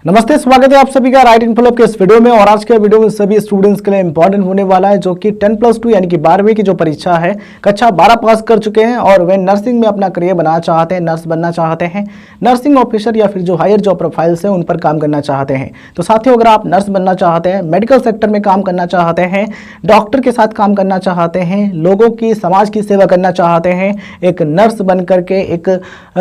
नमस्ते, स्वागत है आप सभी का राइट इन्फो के इस वीडियो में। और आज के वीडियो में सभी स्टूडेंट्स के लिए इंपॉर्टेंट होने वाला है, जो कि 10+2 यानी कि 12वीं की जो परीक्षा है, कक्षा 12 पास कर चुके हैं और वे नर्सिंग में अपना करियर बनाना चाहते हैं, नर्स बनना चाहते हैं, नर्सिंग ऑफिसर या फिर जो हायर जॉब प्रोफाइल्स हैं उन पर काम करना चाहते हैं। तो साथियों, अगर आप नर्स बनना चाहते हैं, मेडिकल सेक्टर में काम करना चाहते हैं, डॉक्टर के साथ काम करना चाहते हैं, लोगों की समाज की सेवा करना चाहते हैं, एक नर्स बन करके, एक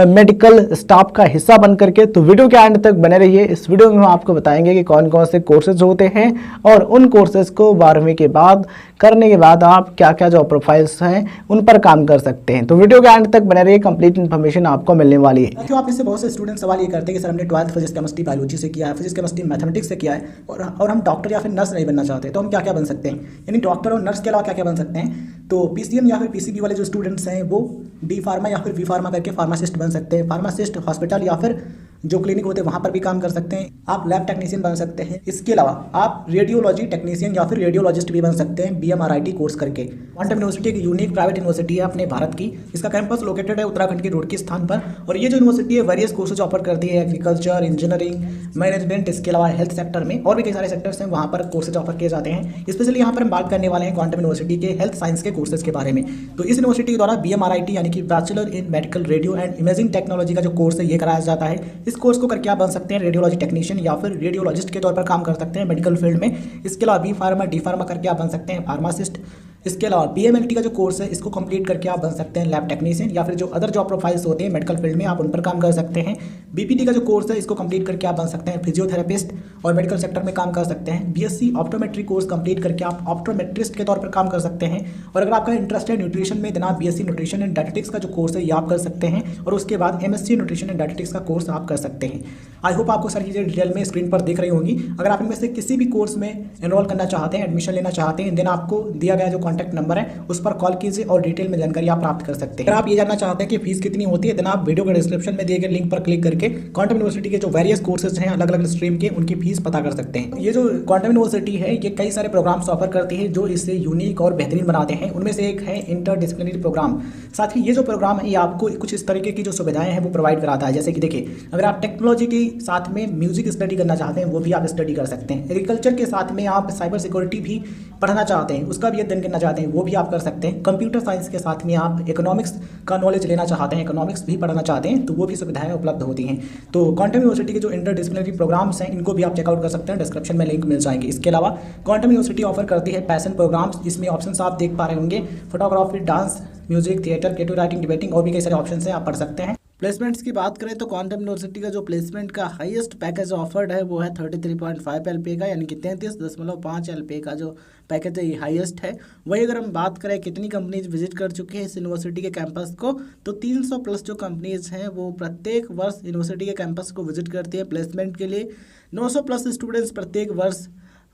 मेडिकल स्टाफ का हिस्सा बन करके, तो वीडियो के एंड तक बने रहिए। इस वीडियो में हम आपको बताएंगे कि कौन कौन से कोर्सेज होते हैं और उन कोर्सेज को 12वीं के बाद करने के बाद आप क्या क्या जॉब प्रोफाइल्स हैं उन पर काम कर सकते हैं। तो वीडियो के एंड तक बने रहिए, कंप्लीट इन्फॉर्मेशन आपको मिलने वाली है। क्यों आप इससे बहुत से स्टूडेंट सवाल ये करते हैं कि सर हमने 12th फिजिक्स केमिस्ट्री बायोलॉजी से किया है, फिजिक्स केमिस्ट्री मैथमेटिक्स से किया है और हम डॉक्टर या फिर नर्स नहीं बनना चाहते, तो हम क्या क्या बन सकते हैं, यानी डॉक्टर और नर्स के अलावा क्या क्या बन सकते हैं। तो पीसीएम या फिर पीसीबी वाले जो स्टूडेंट्स हैं वो डी फार्मा या फिर वी फार्मा करके फार्मासिस्ट बन सकते हैं। फार्मासिस्ट हॉस्पिटल या फिर जो क्लिनिक होते हैं वहाँ पर भी काम कर सकते हैं। आप लैब टेक्नीशियन बन सकते हैं। इसके अलावा आप रेडियोलॉजी टेक्नीशियन या फिर रेडियोलॉजिस्ट भी बन सकते हैं BMRIT कोर्स करके। क्वांटम यूनिवर्सिटी एक यूनिक प्राइवेट यूनिवर्सिटी है अपने भारत की। इसका कैंपस लोकेटेड है उत्तराखंड के रुड़की स्थान पर। और ये जो यूनिवर्सिटी है वेरियस कोर्सेज ऑफर करती है, एग्रीकल्चर, इंजीनियरिंग, मैनेजमेंट, इसके अलावा हेल्थ सेक्टर में और भी कई सारे सेक्टर्स हैं, वहाँ पर कोर्सेज ऑफर किए जाते हैं। स्पेशली यहाँ पर हम बात करने वाले हैं क्वांटम यूनिवर्सिटी के हेल्थ साइंस के कोर्सेज के बारे में। तो इस यूनिवर्सिटी के द्वारा BMRIT यानी कि bachelor in medical radio and imaging technology का जो कोर्स है ये कराया जाता है। इस कोर्स को करके आप सकते हैं रेडियोलॉजी टेक्नीशियन या फिर रेडियोलॉजिस्ट के तौर पर काम कर सकते हैं मेडिकल फील्ड में। इसके अलावा बी फार्मा डी फार्मा करके आप बन सकते हैं फार्मासिस्ट। इसके अलावा BMLT का जो कोर्स है इसको कंप्लीट करके आप बन सकते हैं लैब टेक्नीशियन या फिर जो अदर जॉब प्रोफाइल्स होते हैं मेडिकल फील्ड में आप उन पर काम कर सकते हैं। BPT का जो कोर्स है इसको कंप्लीट करके आप बन सकते हैं फिजियोथेरेपिस्ट और मेडिकल सेक्टर में काम कर सकते हैं। BSc ऑप्टोमेट्री कोर्स कंप्लीट करके आप ऑप्टोमेट्रिस्ट के तौर पर काम कर सकते हैं। और अगर आपका इंटरेस्ट है न्यूट्रिशन में, देन आप BSc न्यूट्रिशन एंड डायटेटिक्स का जो कोर्स है ये आप कर सकते हैं। और उसके बाद MSc न्यूट्रिशन एंड डायटेटिक्स का कोर्स आप कर सकते हैं। आई होप आपको सारी चीज़ें डिटेल में स्क्रीन पर दिख रही होंगी। अगर आप इनमें से किसी भी कोर्स में एनरोल करना चाहते हैं, एडमिशन लेना चाहते हैं, देन आपको दिया गया जो कॉन्टैक्ट नंबर है उस पर कॉल कीजिए और डिटेल में जानकारी आप प्राप्त कर सकते हैं। अगर आप ये जानना चाहते हैं कि फीस कितनी होती है, देन आप वीडियो के डिस्क्रिप्शन में दिए गए लिंक पर क्लिक करके क्वांटम यूनिवर्सिटी के जो वेरियस कोर्सेज हैं अलग अलग स्ट्रीम के, उनकी फीस पता कर सकते हैं। ये जो क्वांटम यूनिवर्सिटी है ये कई सारे प्रोग्राम्स ऑफर करती है जो इससे यूनिक और बेहतरीन बनाते हैं। उनमें से एक है इंटरडिसिप्लिनरी प्रोग्राम। साथ ही ये जो प्रोग्राम है ये आपको कुछ इस तरीके की जो सुविधाएं हैं वो प्रोवाइड कराता है। जैसे कि देखिए, अगर आप टेक्नोलॉजी के साथ में म्यूजिक स्टडी करना चाहते हैं वो भी आप स्टडी कर सकते हैं। एग्रीकल्चर के साथ में आप साइबर सिक्योरिटी भी पढ़ना चाहते हैं, उसका भी अध्ययन करना चाहते हैं, वो भी आप कर सकते हैं। कंप्यूटर साइंस के साथ में आप इकोनॉमिक्स का नॉलेज लेना चाहते हैं, इकोनॉमिक्स भी पढ़ना चाहते हैं, तो वो भी सुविधाएं उपलब्ध होती हैं। तो क्वांटम यूनिवर्सिटी के जो इंटरडिसिप्लिनरी प्रोग्राम्स हैं इनको भी आप चेकआउट कर सकते हैं, डिस्क्रिप्शन में लिंक मिल जाएंगे। इसके अलावा क्वांटम यूनिवर्सिटी ऑफर करती है पैशन प्रोग्राम्स, जिसमें ऑप्शंस आप देख पा रहे होंगे, photography, dance, music, theatre, creative writing, debating और भी कई सारे ऑप्शन हैं, आप पढ़ सकते हैं। प्लेसमेंट्स की बात करें तो क्वांटम यूनिवर्सिटी का जो प्लेसमेंट का हाईएस्ट पैकेज ऑफर्ड है वो है 33.5 LPA का, यानी कि 33.5 LPA का जो पैकेज है ये हाईएस्ट है। वही अगर हम बात करें कितनी कंपनीज विजिट कर चुके हैं इस यूनिवर्सिटी के कैंपस को, तो 300 प्लस जो कंपनीज हैं वो प्रत्येक वर्ष यूनिवर्सिटी के कैंपस को विजिट करती है प्लेसमेंट के लिए। 900 प्लस स्टूडेंट्स प्रत्येक वर्ष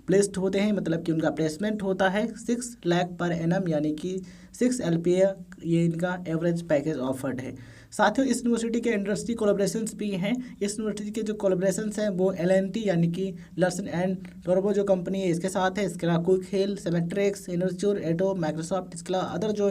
प्लेस्ड होते हैं, मतलब कि उनका प्लेसमेंट होता है 6 लाख पर एनम, यानी कि 6 LPA ये इनका एवरेज पैकेज ऑफर्ड है। साथियों, इस यूनिवर्सिटी के इंडस्ट्री कोलैबोरेशंस भी हैं। इस यूनिवर्सिटी के जो कोलैबोरेशंस हैं वो LNT यानी कि लर्सन एंड टोरबो जो कंपनी है इसके साथ है। इसके अलावा क्विक हेल, सेमेट्रिक्स, इनर्च्योर, एटो, माइक्रोसॉफ्ट, इसके अलावा अदर जो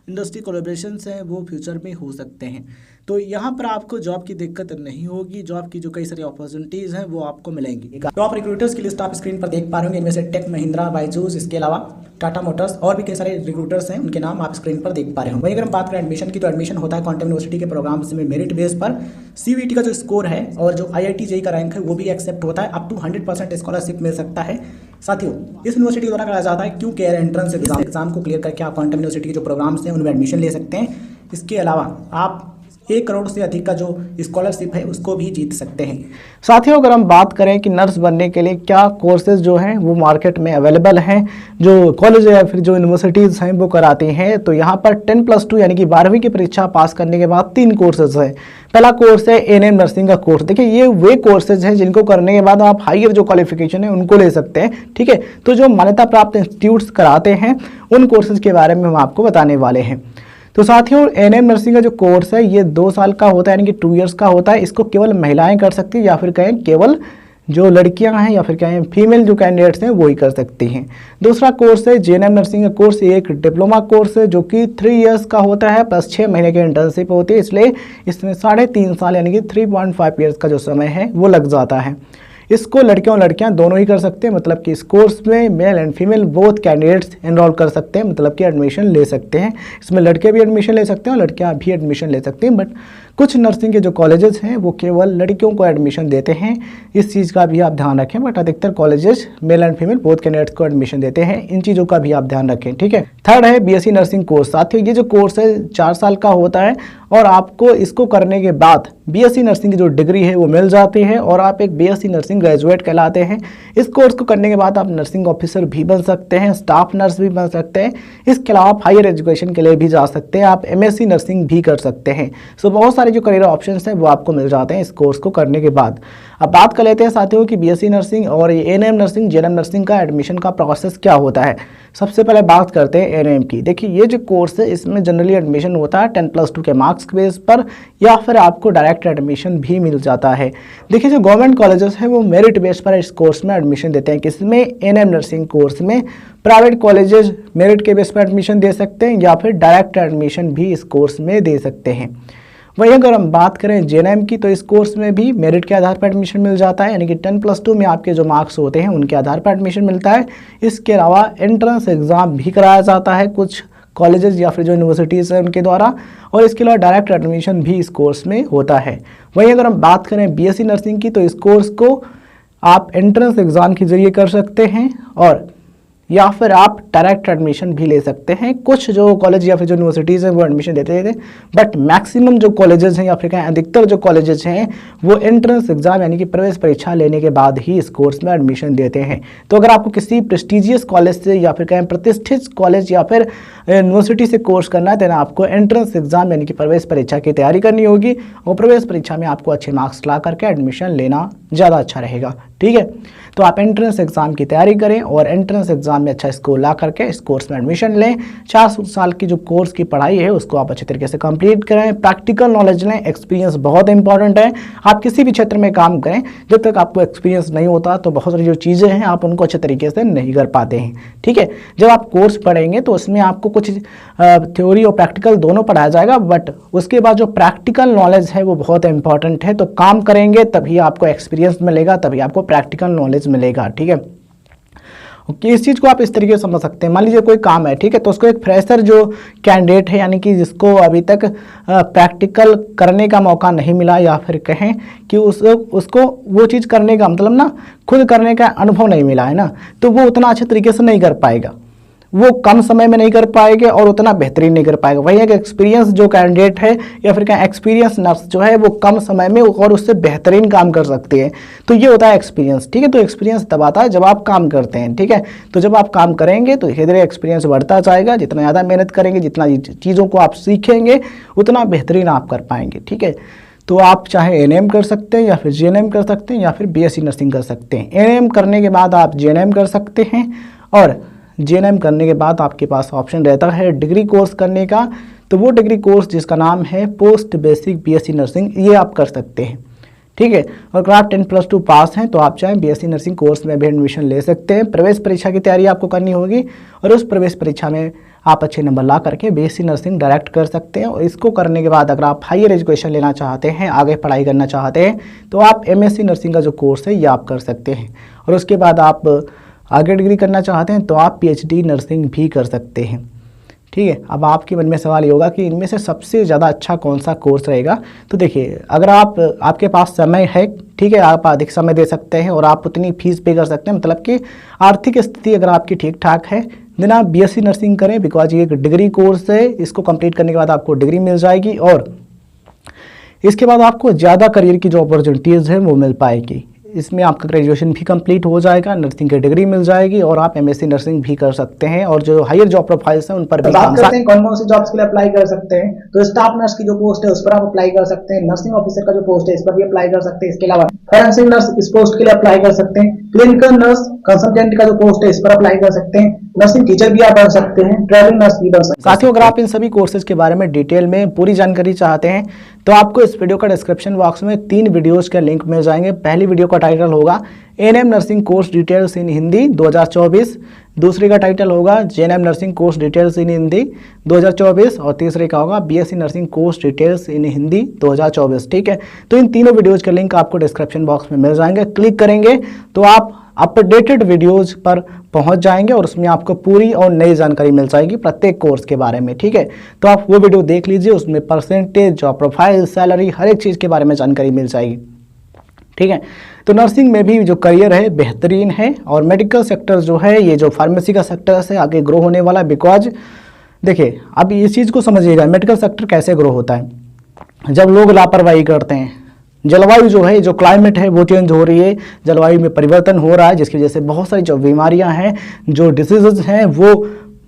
इंडस्ट्री कोलैबोरेशंस हैं वो फ्यूचर में हो सकते हैं। तो यहाँ पर आपको जॉब की दिक्कत नहीं होगी, जॉब की जो कई सारी अपॉर्चुनिटीज़ हैं वो आपको मिलेंगी। टॉप रिक्रूटर्स की लिस्ट आप स्क्रीन पर देख पा रहे होंगे, इनमें से टेक महिंद्रा, बायजूस, इसके अलावा टाटा मोटर्स और भी कई सारे रिक्रूटर्स हैं, उनके नाम आप स्क्रीन पर देख पा रहे हो। वहीं अगर हम बात करें एडमिशन की, तो एडमिशन होता है क्वांटम यूनिवर्सिटी के प्रोग्राम्स में मेरिट बेस पर। CVT का जो स्कोर है और जो IIT JEE का रैंक है वो भी एक्सेप्ट होता है, अप टू 100% स्कॉलरशिप मिल सकता है। साथियों, इस यूनिवर्सिटी द्वारा कराया जाता है क्यों केयर एंट्रेंस एग्जाम को क्लियर करके आप क्वांटम यूनिवर्सिटी के जो प्रोग्राम्स हैं उनमें एडमिशन ले सकते हैं। इसके अलावा आप 1 करोड़ से अधिक का जो स्कॉलरशिप है उसको भी जीत सकते हैं। साथियों, अगर हम बात करें कि नर्स बनने के लिए क्या कोर्सेज जो हैं वो मार्केट में अवेलेबल हैं, जो कॉलेज या फिर जो यूनिवर्सिटीज़ हैं वो कराती हैं, तो यहाँ पर 10+2 यानी कि 12वीं की परीक्षा पास करने के बाद 3 कोर्सेज हैं। पहला कोर्स है ANM नर्सिंग का कोर्स। देखिए, ये वे कोर्सेज हैं जिनको करने के बाद आप हायर जो क्वालिफिकेशन है उनको ले सकते हैं। ठीक है, तो जो मान्यता प्राप्त इंस्टीट्यूट्स कराते हैं उन कोर्सेज के बारे में हम आपको बताने वाले हैं। तो साथियों, ANM नर्सिंग का जो कोर्स है ये 2 साल का होता है, यानी कि 2 इयर्स का होता है। इसको केवल महिलाएं कर सकती हैं या फिर कहें केवल जो लड़कियां हैं या फिर कहें फीमेल जो कैंडिडेट्स हैं वही कर सकती हैं। दूसरा कोर्स है JNM नर्सिंग का कोर्स। ये एक डिप्लोमा कोर्स है जो कि 3 इयर्स का होता है प्लस 6 महीने की इंटर्नशिप होती है, इसलिए इसमें 3.5 साल यानी कि 3.5 ईयर्स का जो समय है वो लग जाता है। इसको लड़के और लड़कियां दोनों ही कर सकते हैं, मतलब कि इस कोर्स में male and female both candidates enrol कर सकते हैं, मतलब कि एडमिशन ले सकते हैं। इसमें लड़के भी एडमिशन ले सकते हैं और लड़कियां भी एडमिशन ले सकती हैं, बट कुछ नर्सिंग के जो कॉलेजेस हैं वो केवल लड़कियों को एडमिशन देते हैं, इस चीज़ का भी आप ध्यान रखें। बट अधिकतर colleges male and female both candidates को एडमिशन देते हैं, इन चीज़ों का भी आप ध्यान रखें, ठीक है। थर्ड है बीएससी नर्सिंग कोर्स। साथियों, ये जो कोर्स है 4 साल का होता है और आपको इसको करने के बाद बीएससी नर्सिंग की जो डिग्री है वो मिल जाती है और आप एक बीएससी नर्सिंग ग्रेजुएट कहलाते हैं। इस कोर्स को करने के बाद आप नर्सिंग ऑफिसर भी बन सकते हैं, स्टाफ नर्स भी बन सकते हैं, इसके अलावा आप हायर एजुकेशन के लिए भी जा सकते हैं, आप एमएससी नर्सिंग भी कर सकते हैं। सो बहुत सारे जो करियर ऑप्शंस हैं वो आपको मिल जाते हैं इस कोर्स को करने के बाद। अब बात कर लेते हैं साथियों कि बीएससी नर्सिंग और एएनएम नर्सिंग, जेएनएम नर्सिंग का एडमिशन का प्रोसेस क्या होता है। सबसे पहले बात करते हैं एएनएम की। देखिए, ये जो कोर्स है इसमें जनरली एडमिशन होता है 10+2 के मार्क्स के बेस पर, या फिर आपको डायरेक्ट एडमिशन भी मिल जाता है। देखिए, जो गवर्नमेंट कॉलेजेस हैं वो मेरिट बेस पर इस कोर्स में एडमिशन देते हैं। किसमें? एएनएम नर्सिंग कोर्स में। प्राइवेट कॉलेजेस मेरिट के बेस पर एडमिशन दे सकते हैं या फिर डायरेक्ट एडमिशन भी इस कोर्स में दे सकते हैं। वहीं अगर हम बात करें जेएनएम की, तो इस कोर्स में भी मेरिट के आधार पर एडमिशन मिल जाता है, यानी कि 10+2 में आपके जो मार्क्स होते हैं उनके आधार पर एडमिशन मिलता है। इसके अलावा एंट्रेंस एग्ज़ाम भी कराया जाता है कुछ कॉलेजेस या फिर जो यूनिवर्सिटीज़ हैं उनके द्वारा, और इसके अलावा डायरेक्ट एडमिशन भी इस कोर्स में होता है। वहीं अगर हम बात करें बीएससी नर्सिंग की, तो इस कोर्स को आप एंट्रेंस एग्ज़ाम के जरिए कर सकते हैं और या फिर आप डायरेक्ट एडमिशन भी ले सकते हैं। कुछ जो कॉलेज या फिर जो यूनिवर्सिटीज़ हैं वो एडमिशन देते थे, बट मैक्सिमम जो कॉलेजेस हैं या फिर कहें अधिकतर जो कॉलेजेस हैं वो एंट्रेंस एग्जाम यानी कि प्रवेश परीक्षा लेने के बाद ही इस कोर्स में एडमिशन देते हैं। तो अगर आपको किसी प्रेस्टीजियस कॉलेज से या फिर कहें प्रतिष्ठित कॉलेज या फिर यूनिवर्सिटी से कोर्स करना है, तो आपको एंट्रेंस एग्जाम यानी कि प्रवेश परीक्षा की तैयारी करनी होगी और प्रवेश परीक्षा में आपको अच्छे मार्क्स ला करके एडमिशन लेना ज़्यादा अच्छा रहेगा, ठीक है। तो आप एंट्रेंस एग्जाम की तैयारी करें और एंट्रेंस एग्जाम में अच्छा स्कोर ला करके इस कोर्स में एडमिशन लें। 4 साल की जो कोर्स की पढ़ाई है उसको आप अच्छे तरीके से कंप्लीट करें, प्रैक्टिकल नॉलेज लें, एक्सपीरियंस बहुत इंपॉर्टेंट है। आप किसी भी क्षेत्र में काम करें, जब तक आपको एक्सपीरियंस नहीं होता तो बहुत सारी जो चीज़ें हैं आप उनको अच्छे तरीके से नहीं कर पाते हैं, ठीक है। जब आप कोर्स पढ़ेंगे तो उसमें आपको कुछ थ्योरी और प्रैक्टिकल दोनों पढ़ाया जाएगा, बट उसके बाद जो प्रैक्टिकल नॉलेज है वो बहुत इंपॉर्टेंट है। तो काम करेंगे तभी आपको एक्सपीरियंस मिलेगा, तभी आपको प्रैक्टिकल नॉलेज मिलेगा, ठीक है। ओके, इस चीज़ को आप इस तरीके से समझ सकते हैं। मान लीजिए कोई काम है, ठीक है, तो उसको एक फ्रेशर जो कैंडिडेट है यानी कि जिसको अभी तक प्रैक्टिकल करने का मौका नहीं मिला या फिर कहें कि उसको वो चीज़ करने का मतलब ना खुद करने का अनुभव नहीं मिला है ना, तो वो उतना अच्छे तरीके से नहीं कर पाएगा, वो कम समय में नहीं कर पाएंगे और उतना बेहतरीन नहीं कर पाएगा। वही एक एक्सपीरियंस जो कैंडिडेट है या फिर क्या एक्सपीरियंस नर्स जो है वो कम समय में और उससे बेहतरीन काम कर सकते हैं। तो ये होता है एक्सपीरियंस, ठीक है। तो एक्सपीरियंस तब आता है जब आप काम करते हैं, ठीक है। तो जब आप काम करेंगे तो धीरे धीरे एक्सपीरियंस बढ़ता जाएगा। जितना ज़्यादा मेहनत करेंगे, जितना चीज़ों को आप सीखेंगे उतना बेहतरीन आप कर पाएंगे, ठीक है। तो आप चाहे एएनएम कर सकते हैं या फिर जेएनएम कर सकते हैं या फिर बीएससी नर्सिंग कर सकते हैं। एएनएम करने के बाद आप जेएनएम कर सकते हैं और जेएनएम करने के बाद आपके पास ऑप्शन रहता है डिग्री कोर्स करने का। तो वो डिग्री कोर्स जिसका नाम है पोस्ट बेसिक बीएससी नर्सिंग, ये आप कर सकते हैं, ठीक है। और अगर आप 10+2 पास हैं तो आप चाहें बीएससी नर्सिंग कोर्स में भी एडमिशन ले सकते हैं। प्रवेश परीक्षा की तैयारी आपको करनी होगी और उस प्रवेश परीक्षा में आप अच्छे नंबर ला करके बीएससी नर्सिंग डायरेक्ट कर सकते हैं। और इसको करने के बाद अगर आप हायर एजुकेशन लेना चाहते हैं, आगे पढ़ाई करना चाहते हैं, तो आप एमएससी नर्सिंग का जो कोर्स है ये आप कर सकते हैं। और उसके बाद आप आगे डिग्री करना चाहते हैं तो आप पीएचडी नर्सिंग भी कर सकते हैं, ठीक है। अब आपके मन में सवाल ये होगा कि इनमें से सबसे ज़्यादा अच्छा कौन सा कोर्स रहेगा। तो देखिए, अगर आपके पास समय है, ठीक है, आप अधिक समय दे सकते हैं और आप उतनी फीस पे कर सकते हैं, मतलब कि आर्थिक स्थिति अगर आपकी ठीक ठाक है, देन आप बीएससी नर्सिंग करें, बिकॉज ये एक डिग्री कोर्स है। इसको कंप्लीट करने के बाद आपको डिग्री मिल जाएगी और इसके बाद आपको ज़्यादा करियर की जो अपॉर्चुनिटीज़ हैं वो मिल पाएगी। इसमें आपका ग्रेजुएशन भी कंप्लीट हो जाएगा, नर्सिंग की डिग्री मिल जाएगी और आप एमएससी नर्सिंग भी कर सकते हैं। और जो हायर जॉब प्रोफाइल्स हैं उन पर भी बात करते हैं कौन कौन सी जॉब्स के लिए अप्लाई कर सकते हैं। तो स्टाफ नर्स की जो पोस्ट है उस पर आप अप्लाई कर सकते हैं। नर्सिंग ऑफिसर का जो पोस्ट है इस पर भी अप्लाई कर सकते हैं। इसके अलावा फॉरेंसिक नर्स इस पोस्ट के लिए अप्लाई कर सकते हैं। क्लिनिकल नर्स कंसल्टेंट का जो पोस्ट है इस पर अप्लाई कर सकते हैं। नर्सिंग टीचर भी आप बन सकते हैं, ट्रैवलिंग नर्स भी बन सकते हैं। साथियों, अगर आप इन सभी कोर्सेज के बारे में डिटेल में पूरी जानकारी चाहते हैं तो आपको इस वीडियो का डिस्क्रिप्शन बॉक्स में 3 वीडियोस के लिंक मिल जाएंगे। पहली वीडियो का टाइटल होगा ANM nursing course details in Hindi 2024, दूसरे का टाइटल होगा JNM nursing course details in Hindi 2024 और तीसरे का होगा BSc nursing course details in Hindi 2024। ठीक है, तो इन तीनों वीडियोज़ के लिंक आपको डिस्क्रिप्शन बॉक्स में मिल जाएंगे। क्लिक करेंगे तो आप अपडेटेड वीडियोज पर पहुंच जाएंगे और उसमें आपको पूरी और नई जानकारी मिल जाएगी प्रत्येक कोर्स के बारे में। ठीक है, तो आप वो वीडियो देख लीजिए, उसमें परसेंटेज, जॉब प्रोफाइल, सैलरी, हर एक चीज़ के बारे में जानकारी मिल जाएगी। ठीक है, तो नर्सिंग में भी जो करियर है बेहतरीन है और मेडिकल सेक्टर जो है, ये जो फार्मेसी का सेक्टर है आगे ग्रो होने वाला है। बिकॉज देखिए, अब इस चीज़ को समझिएगा, मेडिकल सेक्टर कैसे ग्रो होता है। जब लोग लापरवाही करते हैं, जलवायु जो है, जो क्लाइमेट है वो चेंज हो रही है, जलवायु में परिवर्तन हो रहा है, जिसकी वजह से बहुत सारी जो बीमारियां हैं, जो डिसीजेज हैं वो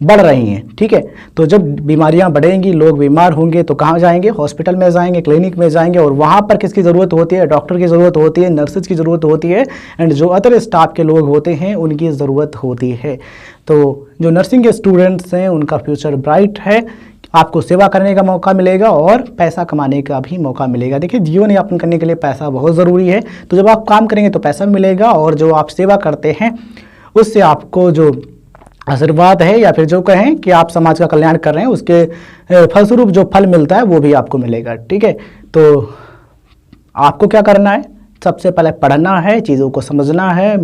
बढ़ रही हैं। ठीक है, तो जब बीमारियां बढ़ेंगी, लोग बीमार होंगे तो कहाँ जाएंगे? हॉस्पिटल में जाएंगे, क्लिनिक में जाएंगे, और वहाँ पर किसकी ज़रूरत होती है? डॉक्टर की ज़रूरत होती है, नर्सेज की ज़रूरत होती है, एंड जो अदर स्टाफ के लोग होते हैं उनकी ज़रूरत होती है। तो जो नर्सिंग के स्टूडेंट्स हैं उनका फ्यूचर ब्राइट है, आपको सेवा करने का मौका मिलेगा और पैसा कमाने का भी मौका मिलेगा। देखिए, जीवन यापन करने के लिए पैसा बहुत ज़रूरी है, तो जब आप काम करेंगे तो पैसा मिलेगा, और जो आप सेवा करते हैं उससे आपको जो आशीर्वाद है, या फिर जो कहें कि आप समाज का कल्याण कर रहे हैं, उसके फलस्वरूप जो फल मिलता है वो भी आपको मिलेगा। ठीक है, तो आपको क्या करना है? सबसे पहले पढ़ना है, चीज़ों को समझना है,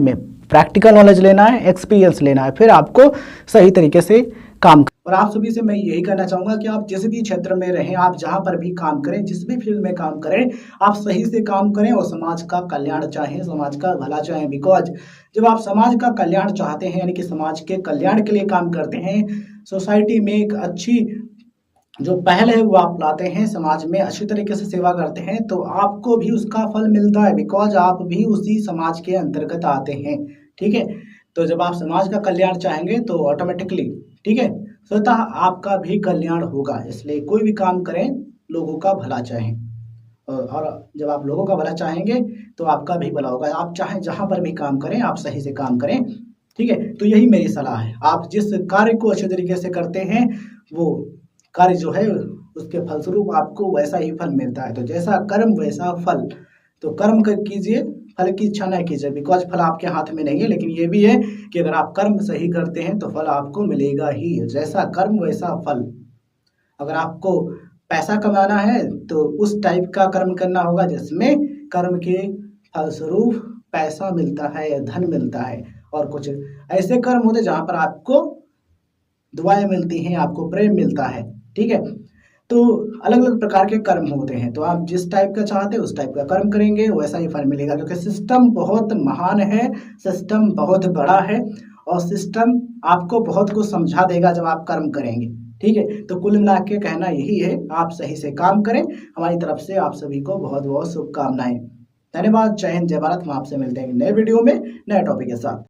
प्रैक्टिकल नॉलेज लेना है, एक्सपीरियंस लेना है, फिर आपको सही तरीके से काम। और आप सभी से मैं यही कहना चाहूँगा कि आप जिस भी क्षेत्र में रहें, आप जहाँ पर भी काम करें, जिस भी फील्ड में काम करें, आप सही से काम करें और समाज का कल्याण चाहें, समाज का भला चाहें। बिकॉज जब आप समाज का कल्याण चाहते हैं, यानी कि समाज के कल्याण के लिए काम करते हैं, सोसाइटी में एक अच्छी जो पहल है वो आप लाते हैं, समाज में अच्छी तरीके से सेवा करते हैं, तो आपको भी उसका फल मिलता है। बिकॉज आप भी उसी समाज के अंतर्गत आते हैं। ठीक है, तो जब आप समाज का कल्याण चाहेंगे तो ऑटोमेटिकली, ठीक है, स्वतः आपका भी कल्याण होगा। इसलिए कोई भी काम करें, लोगों का भला चाहें, और जब आप लोगों का भला चाहेंगे तो आपका भी भला होगा। आप चाहे जहां पर भी काम करें, आप सही से काम करें। ठीक है, तो यही मेरी सलाह है। आप जिस कार्य को अच्छे तरीके से करते हैं, वो कार्य जो है उसके फलस्वरूप आपको वैसा ही फल मिलता है। तो जैसा कर्म वैसा फल, तो कर्म कीजिए, फल की इच्छा न कीजिए। बिकॉज फल आपके हाथ में नहीं है, लेकिन ये भी है कि अगर आप कर्म सही करते हैं तो फल आपको मिलेगा ही। जैसा कर्म वैसा फल। अगर आपको पैसा कमाना है तो उस टाइप का कर्म करना होगा जिसमें कर्म के फलस्वरूप पैसा मिलता है या धन मिलता है। और कुछ ऐसे कर्म होते हैं जहां पर आपको दुआएं मिलती हैं, आपको प्रेम मिलता है। ठीक है, तो अलग अलग प्रकार के कर्म होते हैं, तो आप जिस टाइप का चाहते हैं उस टाइप का कर्म करेंगे, वैसा ही फल मिलेगा। क्योंकि सिस्टम बहुत महान है, सिस्टम बहुत बड़ा है, और सिस्टम आपको बहुत कुछ समझा देगा जब आप कर्म करेंगे। ठीक है, तो कुल मिला के कहना यही है, आप सही से काम करें। हमारी तरफ से आप सभी को बहुत बहुत शुभकामनाएं। धन्यवाद। जय हिंद, जय भारत। हम आपसे मिलते हैं नए वीडियो में नए टॉपिक के साथ।